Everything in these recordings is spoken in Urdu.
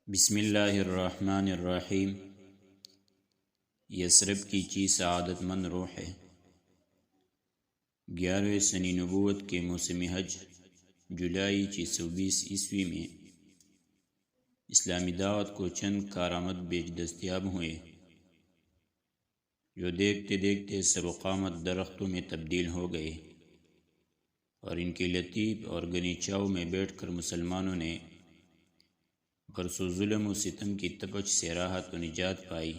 بسم اللہ الرحمن الرحیم۔ یثرب کی چی سعادت مند روح ہے۔ 11ویں سنی نبوت کے موسم حج جولائی 620 میں اسلامی دعوت کو چند کارآمد بیج دستیاب ہوئے جو دیکھتے دیکھتے سروقامت درختوں میں تبدیل ہو گئے، اور ان کے لطیف اور گنیچاؤ میں بیٹھ کر مسلمانوں نے برسوں ظلم و ستم کی تپش سے راحت و نجات پائی۔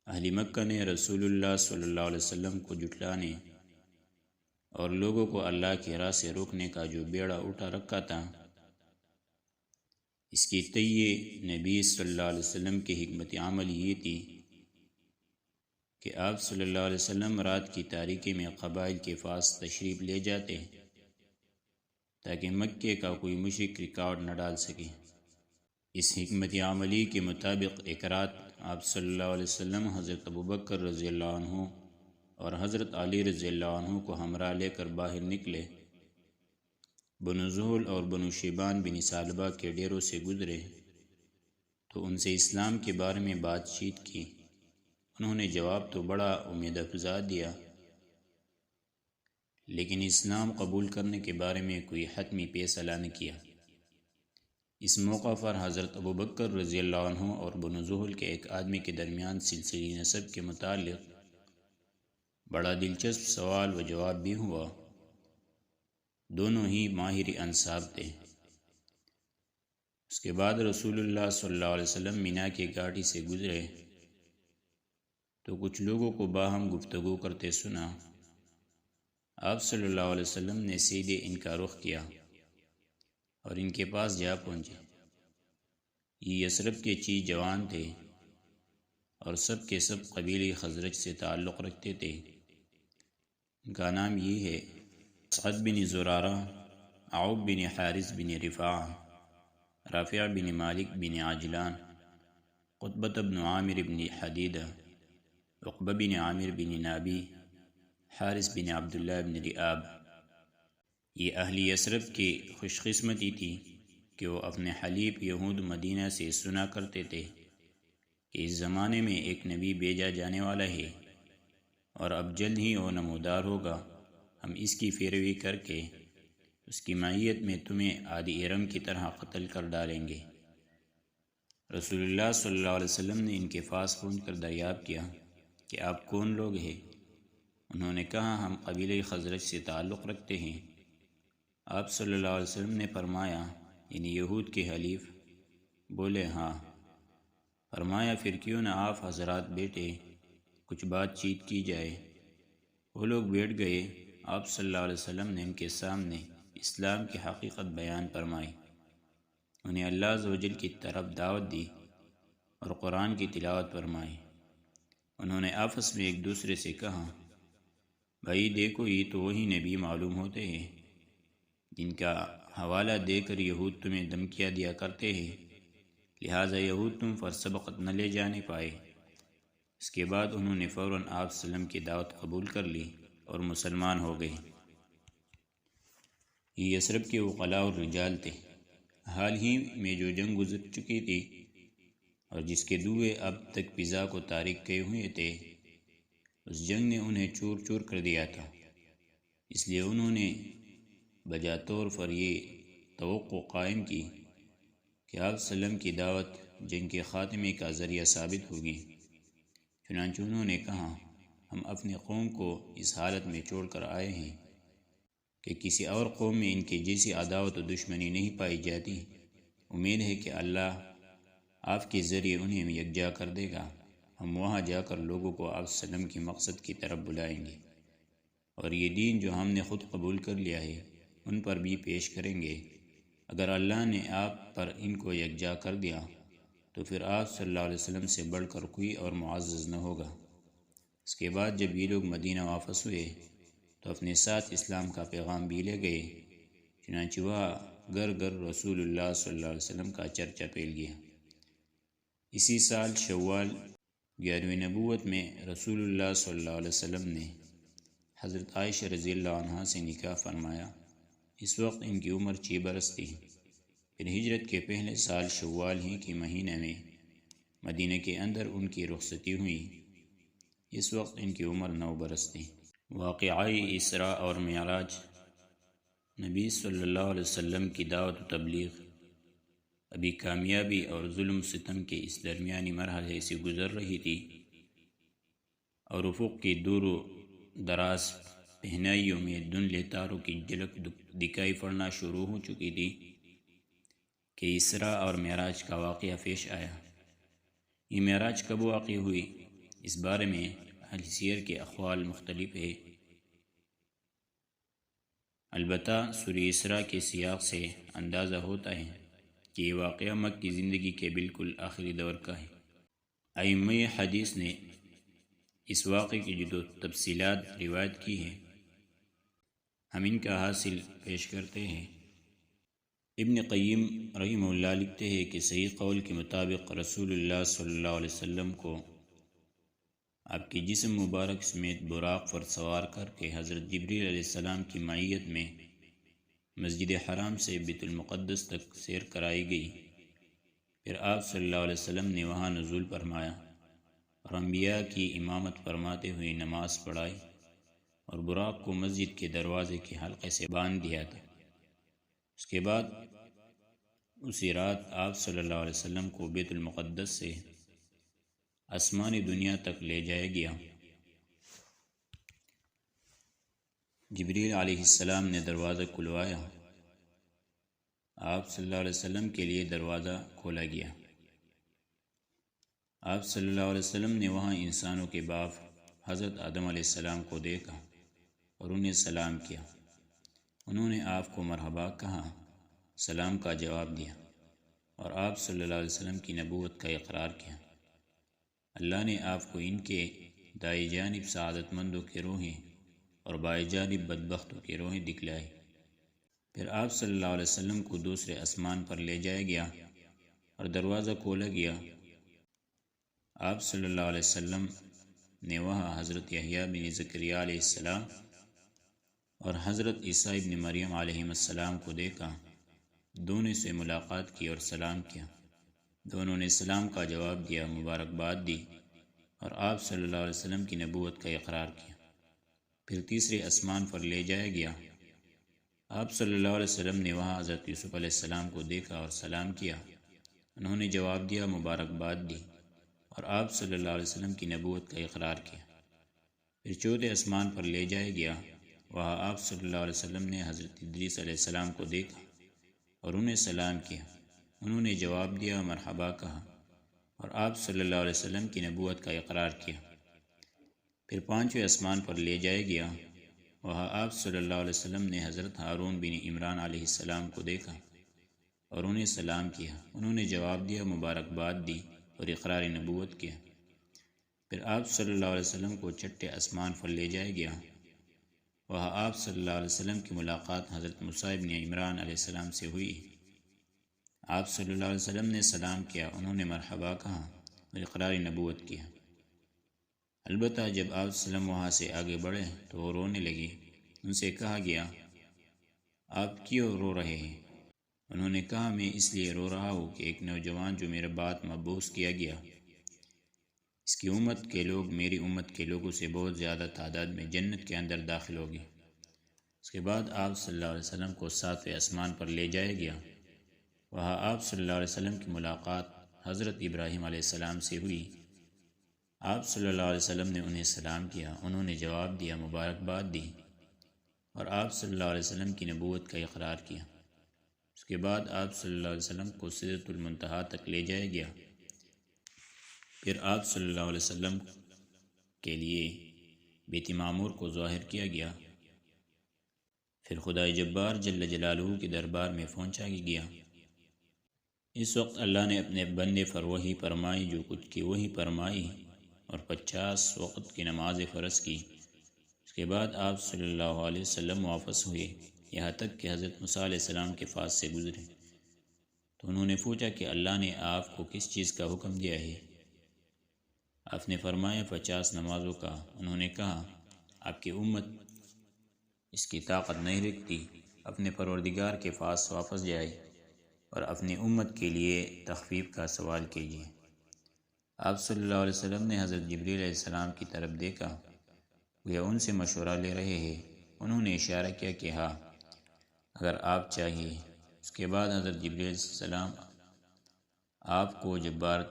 اہل مکہ نے رسول اللہ صلی اللہ علیہ وسلم کو جھٹلانے اور لوگوں کو اللہ کی راہ سے روکنے کا جو بیڑا اٹھا رکھا تھا، اس کی تیہ نبی صلی اللہ علیہ وسلم کی حکمت عمل یہ تھی کہ آپ صلی اللہ علیہ وسلم رات کی تاریکی میں قبائل کے پاس تشریف لے جاتے تاکہ مکے کا کوئی مشرک ریکارڈ نہ ڈال سکے۔ اس حکمت عملی کے مطابق ایک رات آپ صلی اللہ علیہ وسلم حضرت ابوبکر رضی اللہ عنہ اور حضرت علی رضی اللہ عنہ کو ہمراہ لے کر باہر نکلے۔ بنو زہل اور بنو شیبان بن ثعلبہ کے ڈیروں سے گزرے تو ان سے اسلام کے بارے میں بات چیت کی۔ انہوں نے جواب تو بڑا امید افزا دیا، لیکن اسلام قبول کرنے کے بارے میں کوئی حتمی فیصلہ نہ کیا۔ اس موقع پر حضرت ابوبکر رضی اللہ عنہ اور بنو زہل کے ایک آدمی کے درمیان سلسلہ نسب کے متعلق بڑا دلچسپ سوال و جواب بھی ہوا۔ دونوں ہی ماہر انساب تھے۔ اس کے بعد رسول اللہ صلی اللہ علیہ وسلم مینا کی گھاٹی سے گزرے تو کچھ لوگوں کو باہم گفتگو کرتے سنا۔ آپ صلی اللہ علیہ وسلم نے سیدھے ان کا رخ کیا اور ان کے پاس جا پہنچے۔ یہ یثرب کے چی جوان تھے اور سب کے سب قبیلے خزرج سے تعلق رکھتے تھے۔ ان کا نام یہ ہے: اسعد بن زرارہ، عوف بن حارث بن رفاعہ، رافع بن مالک بن عجلان، قطبۃ بن عامر بن حدیدہ، عقبہ بن عامر بن نابی، حارث بن عبداللہ بن رئاب۔ یہ اہل یثرب کی خوش قسمتی تھی کہ وہ اپنے حلیف یہود مدینہ سے سنا کرتے تھے کہ اس زمانے میں ایک نبی بھیجا جانے والا ہے اور اب جلد ہی وہ نمودار ہوگا۔ ہم اس کی پیروی کر کے اس کی معیت میں تمہیں عادی ارم کی طرح قتل کر ڈالیں گے۔ رسول اللہ صلی اللہ علیہ وسلم نے ان کے پاس پہنچ کر دریافت کیا کہ آپ کون لوگ ہیں؟ انہوں نے کہا، ہم قبیلہ خزرج سے تعلق رکھتے ہیں۔ آپ صلی اللہ علیہ وسلم نے فرمایا، یعنی یہود کے حلیف؟ بولے ہاں۔ فرمایا، پھر کیوں نہ آپ حضرات بیٹھے، کچھ بات چیت کی جائے۔ وہ لوگ بیٹھ گئے۔ آپ صلی اللہ علیہ وسلم نے ان کے سامنے اسلام کی حقیقت بیان فرمائی، انہیں اللہ عز و جل کی طرف دعوت دی اور قرآن کی تلاوت فرمائی۔ انہوں نے آپس میں ایک دوسرے سے کہا، بھائی دیکھو، یہ تو وہی نبی معلوم ہوتے ہیں جن کا حوالہ دے کر یہود تمہیں دھمکیاں دیا کرتے ہیں، لہٰذا یہود تم پر سبقت نہ لے جانے پائے۔ اس کے بعد انہوں نے فوراً آپ صلی اللہ علیہ وسلم کی دعوت قبول کر لی اور مسلمان ہو گئے۔ یہ یثرب کے عقلاء اور رجال تھے۔ حال ہی میں جو جنگ گزر چکی تھی اور جس کے دھوئے اب تک فضا کو تاریک کیے ہوئے تھے، اس جنگ نے انہیں چور چور کر دیا تھا۔ اس لیے انہوں نے بجا طور پر یہ توقع قائم کی کہ آپ صلی اللہ علیہ وسلم کی دعوت جنگ کے خاتمے کا ذریعہ ثابت ہوگی۔ چنانچہ انہوں نے کہا، ہم اپنے قوم کو اس حالت میں چھوڑ کر آئے ہیں کہ کسی اور قوم میں ان کے جیسی عداوت و دشمنی نہیں پائی جاتی۔ امید ہے کہ اللہ آپ کے ذریعے انہیں یکجا کر دے گا۔ ہم وہاں جا کر لوگوں کو آپ صلی اللہ علیہ وسلم کی مقصد کی طرف بلائیں گے اور یہ دین جو ہم نے خود قبول کر لیا ہے ان پر بھی پیش کریں گے۔ اگر اللہ نے آپ پر ان کو یکجا کر دیا تو پھر آپ صلی اللہ علیہ وسلم سے بڑھ کر کوئی اور معزز نہ ہوگا۔ اس کے بعد جب یہ لوگ مدینہ واپس ہوئے تو اپنے ساتھ اسلام کا پیغام بھی لے گئے۔ چنانچہ وہاں گھر گھر رسول اللہ صلی اللہ علیہ وسلم کا چرچا پھیل گیا۔ اسی سال شوال 11ویں نبوت میں رسول اللہ صلی اللہ علیہ وسلم نے حضرت عائشہ رضی اللہ عنہا سے نکاح فرمایا۔ اس وقت ان کی عمر 6 برس تھی۔ پھر ہجرت کے پہلے سال شوال ہی کے مہینے میں مدینہ کے اندر ان کی رخصتی ہوئی۔ اس وقت ان کی عمر 9 برس تھی۔ واقعہ اسراء اور معراج۔ نبی صلی اللہ علیہ وسلم کی دعوت و تبلیغ ابھی کامیابی اور ظلم ستم کے اس درمیانی مرحلے سے گزر رہی تھی، اور افق کی دور و دراز پہنائیوں میں دھندلے تاروں کی جھلک دکھائی پڑنا شروع ہو چکی تھی کہ اسراء اور معراج کا واقعہ پیش آیا۔ یہ معراج کب واقع ہوئی، اس بارے میں اہل سیر کے اقوال مختلف ہے۔ البتہ سورہ اسراء کے سیاق سے اندازہ ہوتا ہے کہ یہ واقعہ مکی زندگی کے بالکل آخری دور کا ہے۔ ائمہ حدیث نے اس واقعے کی جو تفصیلات روایت کی ہیں، ہم ان کا حاصل پیش کرتے ہیں۔ ابن قیم رحمہ اللہ لکھتے ہیں کہ صحیح قول کے مطابق رسول اللہ صلی اللہ علیہ وسلم کو آپ کے جسم مبارک سمیت براق پر سوار کر کے حضرت جبریل علیہ السلام کی معیت میں مسجد حرام سے بیت المقدس تک سیر کرائی گئی۔ پھر آپ صلی اللہ علیہ وسلم نے وہاں نزول فرمایا اور انبیاء کی امامت فرماتے ہوئے نماز پڑھائی، اور براق کو مسجد کے دروازے کے حلقے سے باندھ دیا تھا۔ اس کے بعد اسی رات آپ صلی اللہ علیہ وسلم کو بیت المقدس سے آسمانی دنیا تک لے جایا گیا۔ جبریل علیہ السلام نے دروازہ کھلوایا، آپ صلی اللہ علیہ وسلم کے لیے دروازہ کھولا گیا۔ آپ صلی اللہ علیہ وسلم نے وہاں انسانوں کے باپ حضرت آدم علیہ السلام کو دیکھا اور انہیں سلام کیا۔ انہوں نے آپ کو مرحبا کہا، سلام کا جواب دیا، اور آپ صلی اللہ علیہ وسلم کی نبوت کا اقرار کیا۔ اللہ نے آپ کو ان کے دائیں جانب سعادت مندوں کے روحیں اور بائیں جانب بدبختوں کے روحیں دکھلائی۔ پھر آپ صلی اللہ علیہ وسلم کو دوسرے آسمان پر لے جایا گیا اور دروازہ کھولا گیا۔ آپ صلی اللہ علیہ وسلم نے وہاں حضرت یحییٰ بن زکریا علیہ السلام اور حضرت عیسیٰ ابن مریم علیہ السلام کو دیکھا۔ دونوں سے ملاقات کی اور سلام کیا۔ دونوں نے سلام کا جواب دیا، مبارکباد دی، اور آپ صلی اللہ علیہ وسلم کی نبوت کا اقرار کیا۔ پھر تیسرے آسمان پر لے جایا گیا۔ آپ صلی اللہ علیہ وسلم نے وہاں حضرت یوسف علیہ السلام کو دیکھا اور سلام کیا۔ انہوں نے جواب دیا، مبارکباد دی، اور آپ صلی اللہ علیہ وسلم کی نبوت کا اقرار کیا۔ پھر چوتھے آسمان پر لے جایا گیا۔ وہاں آپ صلی اللہ علیہ وسلم نے حضرت ادریس علیہ السلام کو دیکھا اور انہیں سلام کیا۔ انہوں نے جواب دیا، مرحبا کہا، اور آپ صلی اللہ علیہ وسلم کی نبوت کا اقرار کیا۔ پھر پانچویں آسمان پر لے جایا گیا۔ وہاں آپ صلی اللہ علیہ وسلم نے حضرت ہارون بن عمران علیہ السلام کو دیکھا اور انہیں سلام کیا۔ انہوں نے جواب دیا، مبارکباد دی، اور اقرار نبوت کیا۔ پھر آپ صلی اللہ علیہ وسلم کو چھٹے آسمان پر لے جایا گیا۔ وہاں آپ صلی اللہ علیہ وسلم کی ملاقات حضرت موسیٰ بن عمران علیہ السلام سے ہوئی۔ آپ صلی اللہ علیہ وسلم نے سلام کیا، انہوں نے مرحبا کہا اور اقرار نبوت کیا۔ البتہ جب آپ صلی اللہ علیہ وسلم وہاں سے آگے بڑھے تو وہ رونے لگے۔ ان سے کہا گیا، آپ کیوں رو رہے ہیں؟ انہوں نے کہا، میں اس لیے رو رہا ہوں کہ ایک نوجوان جو میرے بعد مبعوث کیا گیا، اس کی امت کے لوگ میری امت کے لوگوں سے بہت زیادہ تعداد میں جنت کے اندر داخل ہو گئے۔ اس کے بعد آپ صلی اللہ علیہ وسلم کو ساتویں آسمان پر لے جایا گیا۔ وہاں آپ صلی اللہ علیہ وسلم کی ملاقات حضرت ابراہیم علیہ السلام سے ہوئی۔ آپ صلی اللہ علیہ وسلم نے انہیں سلام کیا۔ انہوں نے جواب دیا، مبارکباد دی، اور آپ صلی اللہ علیہ وسلم کی نبوت کا اقرار کیا۔ اس کے بعد آپ صلی اللہ علیہ وسلم کو سدرۃ المنتہا تک لے جایا گیا۔ پھر آپ صلی اللہ علیہ وسلم کے لیے بیت معمور کو ظاہر کیا گیا۔ پھر خدائے جبار جل جلالہ کے دربار میں پہنچا گیا۔ اس وقت اللہ نے اپنے بندے پر وحی فرمائی، جو کچھ کی وحی فرمائی، اور 50 وقت کی نماز فرض کی۔ اس کے بعد آپ صلی اللہ علیہ وسلم واپس ہوئے، یہاں تک کہ حضرت موسیٰ علیہ السلام کے پاس سے گزرے تو انہوں نے پوچھا کہ اللہ نے آپ کو کس چیز کا حکم دیا ہے؟ آپ نے فرمایا 50 نمازوں کا۔ انہوں نے کہا، آپ کی امت اس کی طاقت نہیں رکھتی، اپنے پروردگار کے پاس واپس جائے اور اپنی امت کے لیے تخفیف کا سوال کیجیے۔ آپ صلی اللہ علیہ وسلم نے حضرت جبریل علیہ السلام کی طرف دیکھا، وہ ان سے مشورہ لے رہے ہیں۔ انہوں نے اشارہ کیا کہ ہاں، اگر آپ چاہیے۔ اس کے بعد حضرت جبریل علیہ السلام آپ کو جبار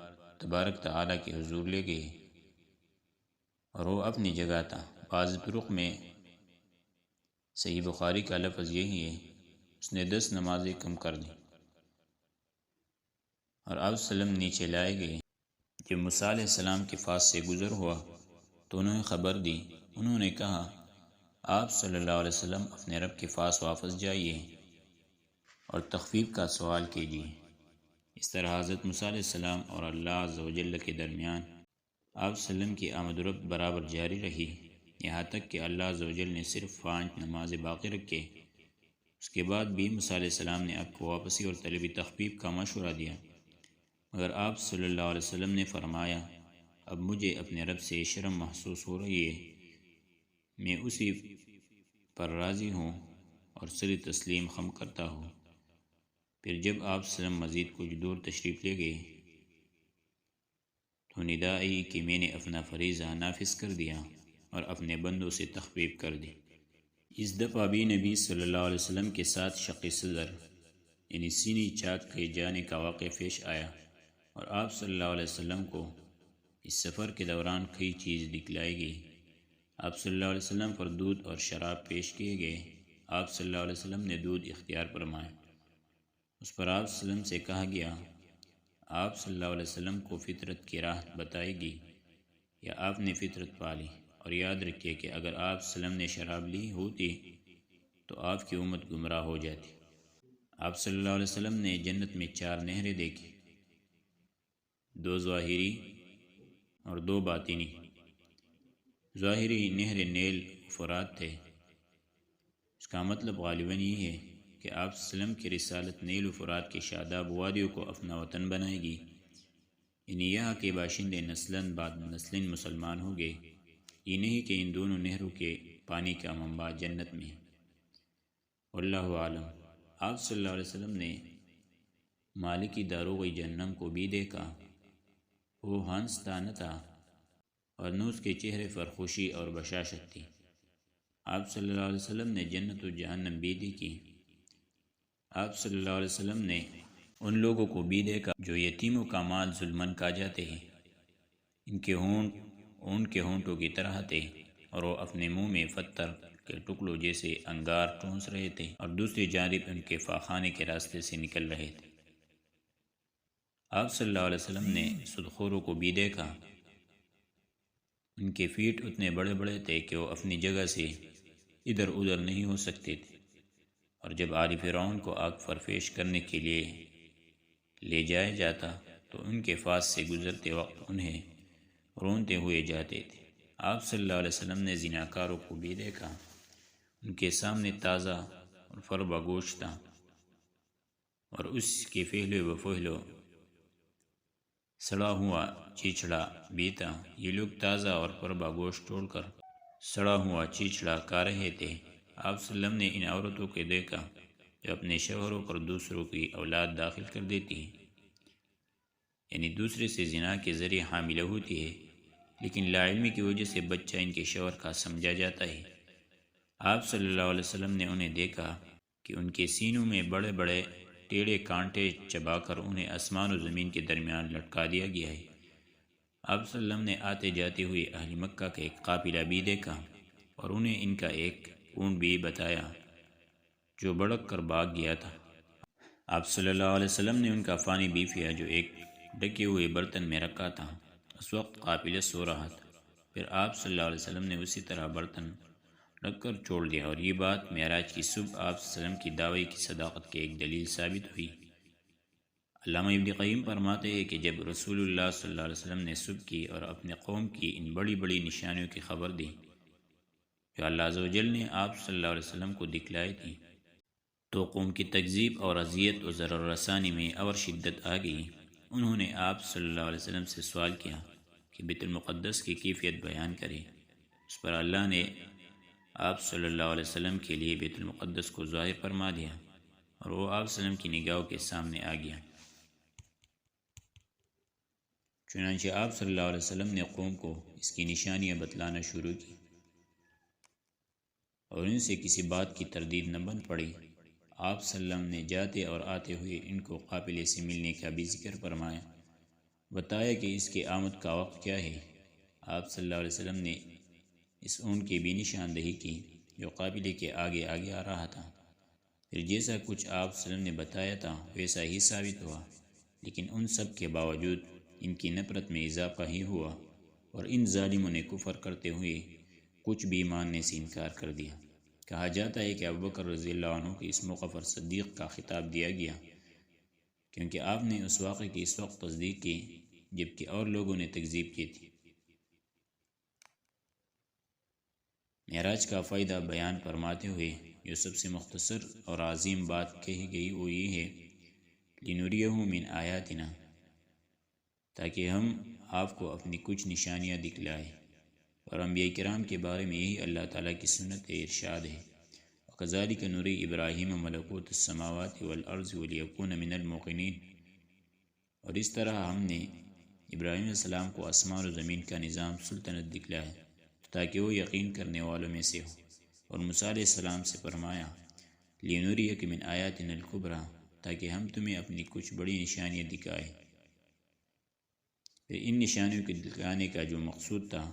تبارک تعالیٰ کے حضور لے گئے اور وہ اپنی جگہ تھا۔ بعض طرق میں صحیح بخاری کا لفظ یہی ہے، اس نے 10 نمازیں کم کر دیں اور آپ وسلم نیچے لائے گئے۔ جب موسیٰ علیہ السلام کے پاس سے گزر ہوا تو انہوں نے خبر دی۔ انہوں نے کہا، آپ صلی اللہ علیہ وسلم اپنے رب کے پاس واپس جائیے اور تخفیف کا سوال کیجیے۔ اس طرح حضرت موسیٰ علیہ السلام اور اللہ عز و جل کے درمیان آپ وسلم کی آمد و رفت برابر جاری رہی، یہاں تک کہ اللہ عز و جل نے صرف 5 نمازیں باقی رکھے۔ اس کے بعد بھی موسیٰ علیہ السلام نے آپ کو واپسی اور طلبی تخفیف کا مشورہ دیا، مگر آپ صلی اللہ علیہ وسلم نے فرمایا، اب مجھے اپنے رب سے شرم محسوس ہو رہی ہے، میں اسی پر راضی ہوں اور سر تسلیم خم کرتا ہوں۔ پھر جب آپ وسلم مزید کچھ دور تشریف لے گئے تو ندا آئی کہ میں نے اپنا فریضہ نافذ کر دیا اور اپنے بندوں سے تخفیف کر دی۔ اس دفعہ بھی نبی صلی اللہ علیہ وسلم کے ساتھ شق صدر یعنی سینی چاک کے جانے کا واقعہ پیش آیا، اور آپ صلی اللہ علیہ وسلم کو اس سفر کے دوران کئی چیز دکھلائی گئی۔ آپ صلی اللہ علیہ وسلم پر دودھ اور شراب پیش کیے گئے۔ آپ صلی اللہ علیہ وسلم نے دودھ اختیار فرمایا۔ اس پر آپ صلی اللہ علیہ وسلم سے کہا گیا، آپ صلی اللہ علیہ وسلم کو فطرت کی راہ بتائے گی یا آپ نے فطرت پالی، اور یاد رکھیے کہ اگر آپ صلی اللہ علیہ وسلم نے شراب لی ہوتی تو آپ کی امت گمراہ ہو جاتی۔ آپ صلی اللہ علیہ وسلم نے جنت میں 4 نہریں دیکھی، 2 ظاہری اور 2 باطنی۔ ظاہری نہر نیل فرات تھے۔ اس کا مطلب غالباً یہ ہے کہ آپ صلی اللہ علیہ وسلم کی رسالت نیل و فرات کے شاداب وادیوں کو اپنا وطن بنائے گی، یعنی یہاں کے باشندے نسلاً بعد نسلاً مسلمان ہو گئے۔ یہ نہیں کہ ان دونوں نہروں کے پانی کا منبع جنت میں ہے۔ واللہ عالم۔ آپ صلی اللہ علیہ وسلم نے مالکی داروغ جہنم کو بھی دیکھا۔ وہ ہنستا نہ تھا اور نہ اس کے چہرے پر خوشی اور بشاشت تھی۔ آپ صلی اللہ علیہ وسلم نے جنت و جہنم بھی دیکھی۔ آپ صلی اللہ علیہ وسلم نے ان لوگوں کو بھی دیکھا جو یتیموں کا مال ظلماً کھا جاتے ہیں۔ ان کے ہونٹ اونٹ کے ہونٹوں کی طرح تھے اور وہ اپنے منہ میں پتھر کے ٹکڑوں جیسے انگار ٹھونس رہے تھے، اور دوسری جانب ان کے فاخانے کے راستے سے نکل رہے تھے۔ آپ صلی اللہ علیہ وسلم نے سودخوروں کو بھی دیکھا۔ ان کے فیٹ اتنے بڑے بڑے تھے کہ وہ اپنی جگہ سے ادھر ادھر نہیں ہو سکتے تھے، اور جب آل فرعون کو آگ پر پیش کرنے کے لیے لے جایا جاتا تو ان کے پاس سے گزرتے وقت انہیں رونتے ہوئے جاتے تھے۔ آپ صلی اللہ علیہ وسلم نے زناکاروں کو بھی دیکھا۔ ان کے سامنے تازہ اور فربا گوشت تھا اور اس کے پہلے و پہلو سڑا ہوا چیچڑا بھی تھا۔ یہ لوگ تازہ اور فربا گوشت توڑ کر سڑا ہوا چیچڑا کھا رہے تھے۔ آپ صلی اللہ علیہ وسلم نے ان عورتوں کو دیکھا جو اپنے شوہروں پر دوسروں کی اولاد داخل کر دیتی ہیں، یعنی دوسرے سے زنا کے ذریعے حاملہ ہوتی ہے، لیکن لا علمی کی وجہ سے بچہ ان کے شوہر کا سمجھا جاتا ہے۔ آپ صلی اللہ علیہ وسلم نے انہیں دیکھا کہ ان کے سینوں میں بڑے بڑے ٹیڑے کانٹے چبا کر انہیں آسمان و زمین کے درمیان لٹکا دیا گیا ہے۔ آپ صلی اللہ علیہ وسلم نے آتے جاتے ہوئے اہل مکہ کا ایک قافلہ بھی دیکھا اور انہیں ان کا ایک اونٹ بھی بتایا جو بڑک کر بھاگ گیا تھا۔ آپ صلی اللہ علیہ وسلم نے ان کا پانی بھی پیا جو ایک ڈھکے ہوئے برتن میں رکھا تھا۔ اس وقت قافلہ سو رہا تھا، پھر آپ صلی اللہ علیہ وسلم نے اسی طرح برتن رکھ کر چھوڑ دیا، اور یہ بات معراج کی صبح آپ صلی اللہ علیہ وسلم کی دعوے کی صداقت کی ایک دلیل ثابت ہوئی۔ علامہ ابن قیم فرماتے ہیں کہ جب رسول اللہ صلی اللہ علیہ وسلم نے صبح کی اور اپنے قوم کی ان بڑی بڑی نشانیوں کی خبر دی جو اللہ عز و جل نے آپ صلی اللہ علیہ وسلم کو دکھلائی تھی، تو قوم کی تکذیب اور اذیت و ضرر رسانی میں اور شدت آ گئی۔ انہوں نے آپ صلی اللہ علیہ وسلم سے سوال کیا کہ بیت المقدس کی کیفیت بیان کرے۔ اس پر اللہ نے آپ صلی اللہ علیہ وسلم کے لیے بیت المقدس کو ظاہر فرما دیا۔ اور وہ آپ صلی اللہ علیہ وسلم کی نگاہوں کے سامنے آ گیا۔ چنانچہ آپ صلی اللہ علیہ وسلم نے قوم کو اس کی نشانیاں بتلانا شروع کی اور ان سے کسی بات کی تردید نہ بن پڑی۔ آپ صلی اللہ علیہ وسلم نے جاتے اور آتے ہوئے ان کو قافلے سے ملنے کا بھی ذکر فرمایا، بتایا کہ اس کے آمد کا وقت کیا ہے۔ آپ صلی اللہ علیہ وسلم نے اس اونٹ کی بھی نشاندہی کی جو قافلے کے آگے آگے آ رہا تھا۔ پھر جیسا کچھ آپ صلی اللہ علیہ وسلم نے بتایا تھا ویسا ہی ثابت ہوا، لیکن ان سب کے باوجود ان کی نفرت میں اضافہ ہی ہوا اور ان ظالموں نے کفر کرتے ہوئے کچھ بھی ماننے سے انکار کر دیا۔ کہا جاتا ہے کہ ابوبکر رضی اللہ عنہ کو اس موقع پر صدیق کا خطاب دیا گیا، کیونکہ آپ نے اس واقعے کی اس وقت تصدیق کی جبکہ اور لوگوں نے تکذیب کی تھی۔ معراج کا فائدہ بیان فرماتے ہوئے جو سب سے مختصر اور عظیم بات کہی گئی وہ یہ ہے، لِنُرِيَهُ مِنْ آیاتنا، تاکہ ہم آپ کو اپنی کچھ نشانیاں دکھلائیں۔ اور انبیاء کرام کے بارے میں یہی اللہ تعالیٰ کی سنت ارشاد ہے، وَكَذَلِكَ نُرِي إِبْرَاهِيمَ مَلَكُوتَ السَّمَاوَاتِ وَالْأَرْضِ وَلِيَكُونَ مِنَ الْمُوقِنِينَ، اور اس طرح ہم نے ابراہیم علیہ السلام کو آسمان و زمین کا نظام سلطنت دکھلایا تاکہ وہ یقین کرنے والوں میں سے ہو۔ اور موسیٰ علیہ السلام سے فرمایا، لِنُرِيَكَ مِنْ آیاتنا الْكُبْرَى، تاکہ ہم تمہیں اپنی کچھ بڑی نشانیاں دکھائیں۔ پھر ان نشانیوں کے دکھانے کا جو مقصود تھا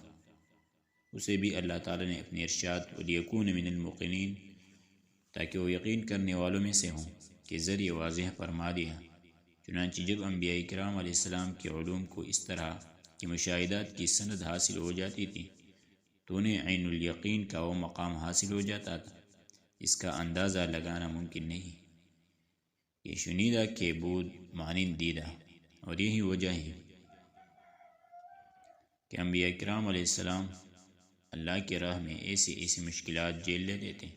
اسے بھی اللہ تعالیٰ نے اپنے ارشاد وَلِيَكُونَ مِنَ الْمُوقِنِينَ، تاکہ وہ یقین کرنے والوں میں سے ہوں کے ذریعے واضح فرما دیا۔ چنانچہ جب انبیاء کرام علیہ السلام کے علوم کو اس طرح کے مشاہدات کی سند حاصل ہو جاتی تھی تو انہیں عین الیقین کا وہ مقام حاصل ہو جاتا تھا اس کا اندازہ لگانا ممکن نہیں۔ یہ شنیدہ کے بود مانند دیدہ، اور یہی وجہ ہے کہ انبیاء کرام علیہ السلام اللہ کی راہ میں ایسی مشکلات جھیل لیتے تھے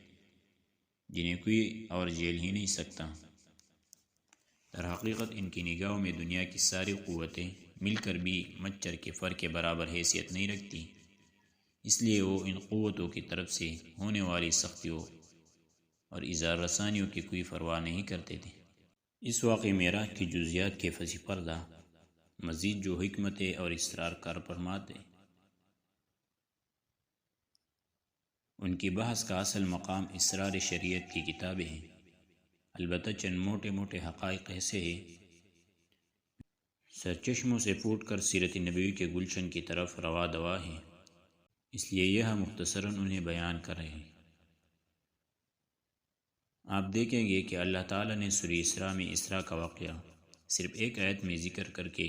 جنہیں کوئی اور جھیل ہی نہیں سکتا۔ در حقیقت ان کی نگاہوں میں دنیا کی ساری قوتیں مل کر بھی مچھر کے فر کے برابر حیثیت نہیں رکھتی، اس لیے وہ ان قوتوں کی طرف سے ہونے والی سختیوں اور اظہار رسانیوں کی کوئی پرواہ نہیں کرتے تھے۔ اس واقعے معراج کی جزیات کے فصیح پردہ مزید جو حکمتیں اور اسرار کار فرماتے ان کی بحث کا اصل مقام اسرار شریعت کی کتابیں ہیں۔ البتہ چند موٹے موٹے حقائق ایسے ہیں سرچشموں سے پھوٹ کر سیرت نبوی کے گلشن کی طرف رواں دواں ہیں، اس لیے یہ مختصراً انہیں بیان کر رہے ہیں۔ آپ دیکھیں گے کہ اللہ تعالیٰ نے سورہ اسراء میں اسراء کا واقعہ صرف ایک آیت میں ذکر کر کے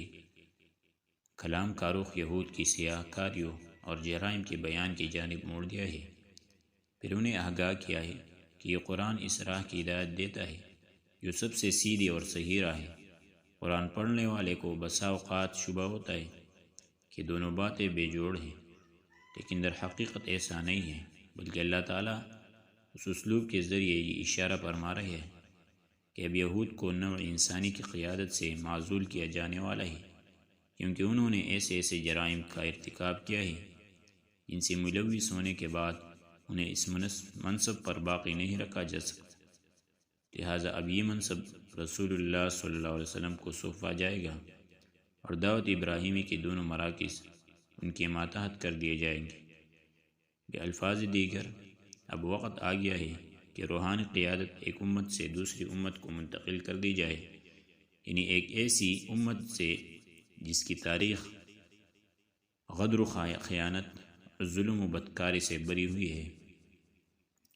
کلام کاروخ یہود کی سیاہ کاریوں اور جرائم کے بیان کی جانب موڑ دیا ہے۔ پھر انہیں آگاہ کیا ہے کہ یہ قرآن اس راہ کی ہدایت دیتا ہے جو سب سے سیدھی اور صحیح راہ ہے۔ قرآن پڑھنے والے کو بسا اوقات شبہ ہوتا ہے کہ دونوں باتیں بے جوڑ ہیں، لیکن در حقیقت ایسا نہیں ہے، بلکہ اللہ تعالیٰ اس اسلوب کے ذریعے یہ اشارہ فرما رہے ہیں کہ اب یہود کو نوع انسانی کی قیادت سے معزول کیا جانے والا ہے، کیونکہ انہوں نے ایسے جرائم کا ارتکاب کیا ہے جن سے ملوث ہونے کے بعد انہیں اس منصب پر باقی نہیں رکھا جا سکتا۔ لہٰذا اب یہ منصب رسول اللہ صلی اللہ علیہ وسلم کو سونپا جائے گا اور دعوت ابراہیمی کے دونوں مراکز ان کے ماتحت کر دیے جائیں گے۔ بالفاظ دیگر اب وقت آ گیا ہے کہ روحانی قیادت ایک امت سے دوسری امت کو منتقل کر دی جائے، یعنی ایک ایسی امت سے جس کی تاریخ غدر و خیانت اور ظلم و بدکاری سے بری ہوئی ہے،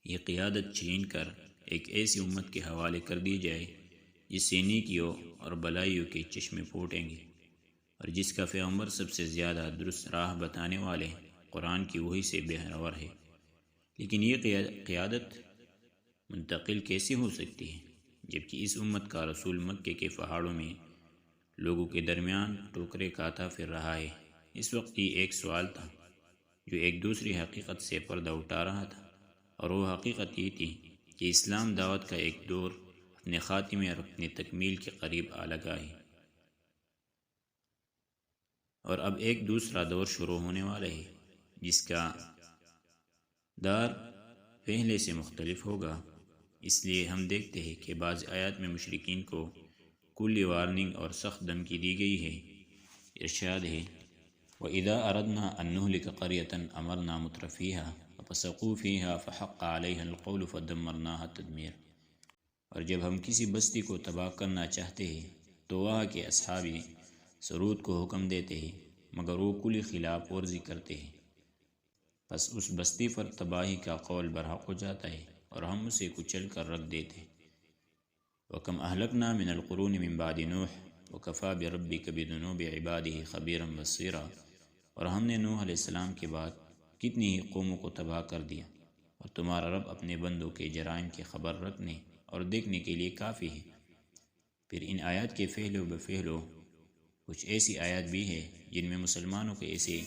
یہ قیادت چھین کر ایک ایسی امت کے حوالے کر دی جائے جس سے نیکیوں اور بلائیوں کے چشمے پھوٹیں گے اور جس کا پیغمبر سب سے زیادہ درست راہ بتانے والے قرآن کی وحی سے بہرور ہے۔ لیکن یہ قیادت منتقل کیسے ہو سکتی ہے جبکہ اس امت کا رسول مکے کے پہاڑوں میں لوگوں کے درمیان ٹوکرے کھاتا پھر رہا ہے؟ اس وقت یہ ایک سوال تھا جو ایک دوسری حقیقت سے پردہ اٹھا رہا تھا، اور وہ حقیقت یہ تھی کہ اسلام دعوت کا ایک دور اپنے خاتمے اور اپنی تکمیل کے قریب آ لگا ہے، اور اب ایک دوسرا دور شروع ہونے والا ہے جس کا دار پہلے سے مختلف ہوگا۔ اس لیے ہم دیکھتے ہیں کہ بعض آیات میں مشرکین کو کلی وارننگ اور سخت دھمکی دی گئی ہے۔ ارشاد ہے وَإِذَا أَرَدْنَا أَن نُهْلِكَ قَرْيَةً أَمَرْنَا مُتْرَفِيهَا فَفَسَقُوا فِيهَا فَحَقَّ عَلَيْهَا الْقَوْلُ فَدَمَّرْنَاهَا تَدْمِيرًا۔ اور جب ہم کسی بستی کو تباہ کرنا چاہتے ہیں تو وہاں کے اصحاب سرود کو حکم دیتے ہیں، مگر وہ کلی خلاف ورزی کرتے ہیں، پس اس بستی پر تباہی کا قول برحق ہو جاتا ہے اور ہم اسے کچل کر رکھ دیتے ہیں۔ وَكَمْ أَهْلَكْنَا مِنَ الْقُرُونِ مِنْ بَعْدِ نُوحٍ وَكَفَى بِرَبِّكَ بِذُنُوبِ عِبَادِهِ خَبِيرًا بَصِيرًا۔ اور ہم نے نوح علیہ السلام کے بعد کتنی ہی قوموں کو تباہ کر دیا، اور تمہارا رب اپنے بندوں کے جرائم کی خبر رکھنے اور دیکھنے کے لیے کافی ہے۔ پھر ان آیات کے فعل و بفعل کچھ ایسی آیات بھی ہیں جن میں مسلمانوں کے ایسے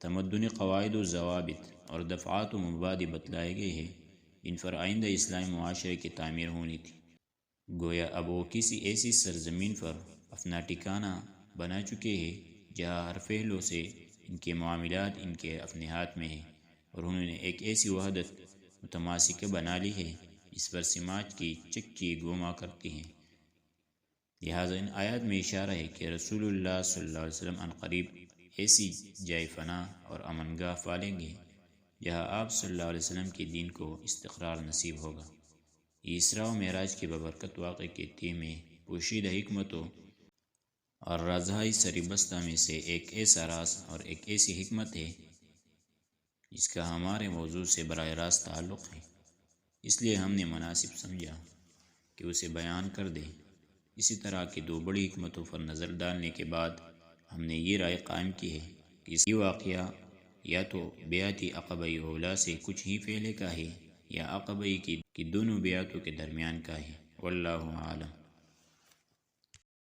تمدنی قواعد و ضوابط اور دفعات و مبادئ بتلائے گئے ہیں جن پر آئندہ اسلامی معاشرے کی تعمیر ہونی تھی۔ گویا اب وہ کسی ایسی سرزمین پر اپنا ٹھکانہ بنا چکے ہیں جہاں ہر پہلو سے ان کے معاملات ان کے اپنے ہاتھ میں ہیں، اور انہوں نے ایک ایسی وحدت متماسکہ بنا لی ہے جس پر سماج کی چکی گوما کرتی ہیں۔ لہٰذا ان آیات میں اشارہ ہے کہ رسول اللہ صلی اللہ علیہ وسلم عنقریب ایسی جائے فنا اور امن گاہ پالیں گے جہاں آپ صلی اللہ علیہ وسلم کے دین کو استقرار نصیب ہوگا۔ یہ اسراء و معراج کے ببرکت واقعے کے تئیں میں پوشیدہ حکمتوں اور رازہائے سری بستہ میں سے ایک ایسا راز اور ایک ایسی حکمت ہے جس کا ہمارے موضوع سے براہ راست تعلق ہے، اس لیے ہم نے مناسب سمجھا کہ اسے بیان کر دیں۔ اسی طرح کی دو بڑی حکمتوں پر نظر ڈالنے کے بعد ہم نے یہ رائے قائم کی ہے کہ یہ واقعہ یا تو بیعت عقبہ اولیٰ سے کچھ ہی پہلے کا ہے یا عقبہ کی دونوں بیعتوں کے درمیان کا ہے، واللہ عالم۔